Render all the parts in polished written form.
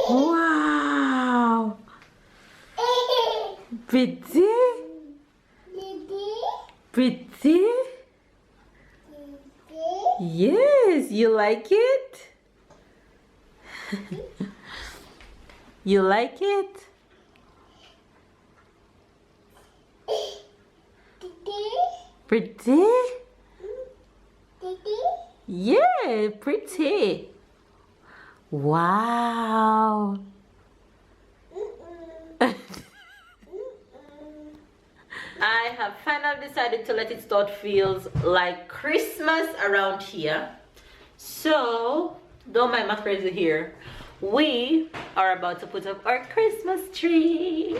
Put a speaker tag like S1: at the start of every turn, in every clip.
S1: Wow. Pretty? Pretty? Yes, you like it? You like it? Pretty? Yeah, pretty. Wow. I have finally decided to let it start feels like Christmas around here. So, don't mind my crazy here. We are about to put up our Christmas tree.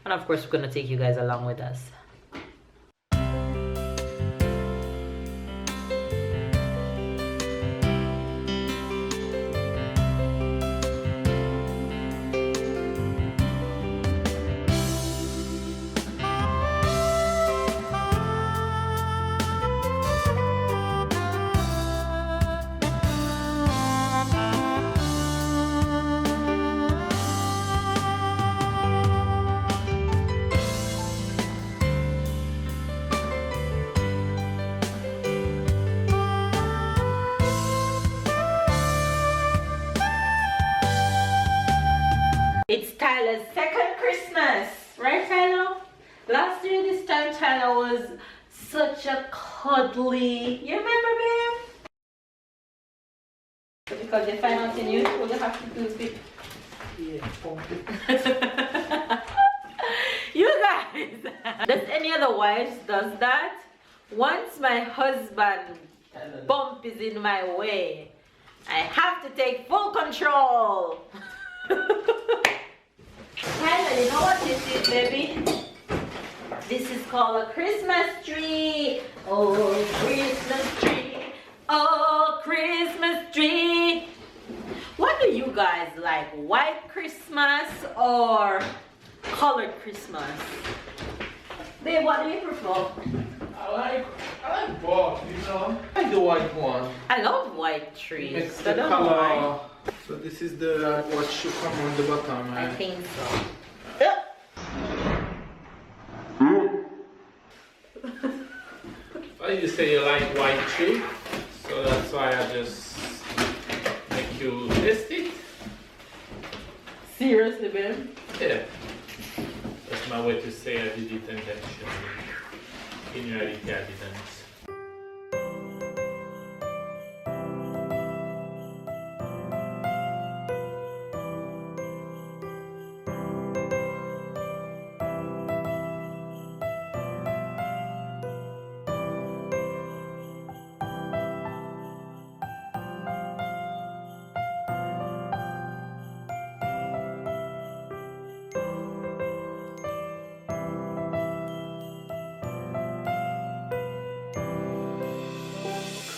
S1: And of course, we're going to take you guys along with us. It's Tyler's second Christmas, right, Tyler? Last year this time Tyler was such a cuddly. You remember, babe? So because they're financing you, all you have to do is be. Yeah, you guys. Does any other wives does that? Once my husband bump is in my way, I have to take full control. Tyler, you know what this is, baby? This is called a Christmas tree. Oh, Christmas tree. Oh, Christmas tree. What do you guys like? White Christmas or colored Christmas? Babe, what do you prefer?
S2: I like both, you know. I like the white one.
S1: I love white trees.
S2: It's
S1: I
S2: the
S1: don't know
S2: color.
S1: why.
S2: So this is the what should come on the bottom.
S1: I think so.
S2: Well, you say you like white tree, so that's why I just make you taste it.
S1: Seriously, babe?
S2: Yeah. That's my way to say I did it intentionally. In reality, I didn't.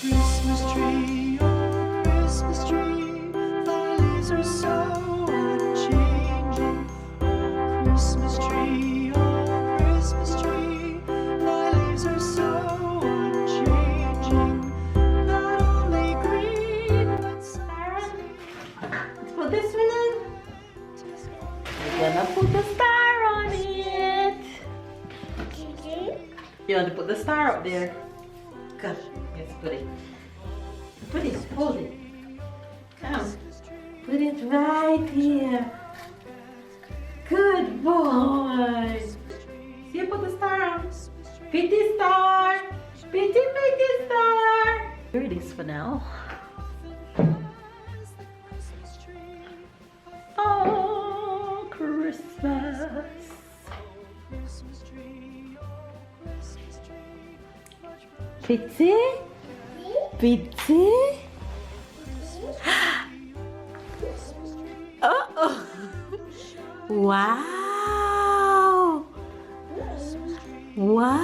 S3: Christmas tree, oh Christmas tree, thy leaves are so unchanging. Christmas tree, oh Christmas tree, thy leaves are so unchanging. Not only green but sunny.
S1: Let's put this one in. We're gonna put the star on it. You want to put the star up there? Come, yes, put it. Put it, hold it. Come. Put it right here. Good boy. See, you put the star on. Pretty star. Pretty star. Here it is for now. Oh, Christmas. Pretty? Pretty? Oh! Wow! Wow!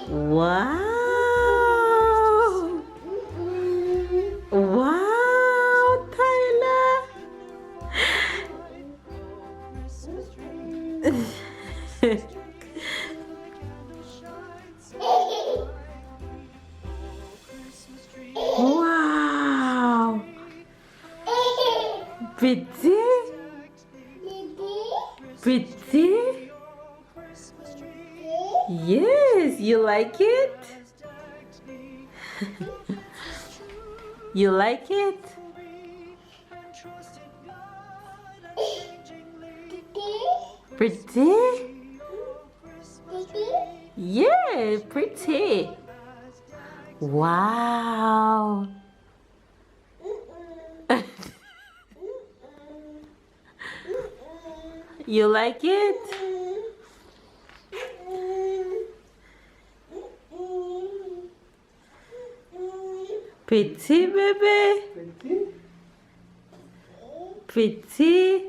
S1: Wow! Wow, Tyler! Wow! Pretty? Pretty? Yes, you like it? You like it? Pretty? Yeah, pretty. Wow. You like it? Pretty, baby? Pretty?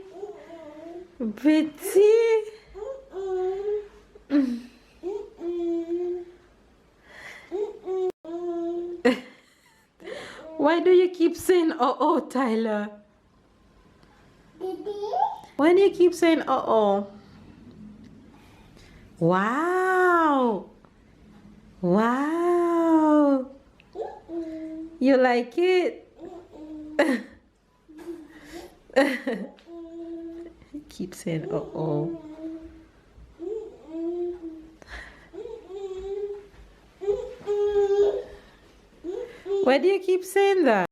S1: Pretty? Why do you keep saying oh Tyler? Why do you keep saying oh? Wow. Wow. You like it? Keep saying oh. Why do you keep saying that?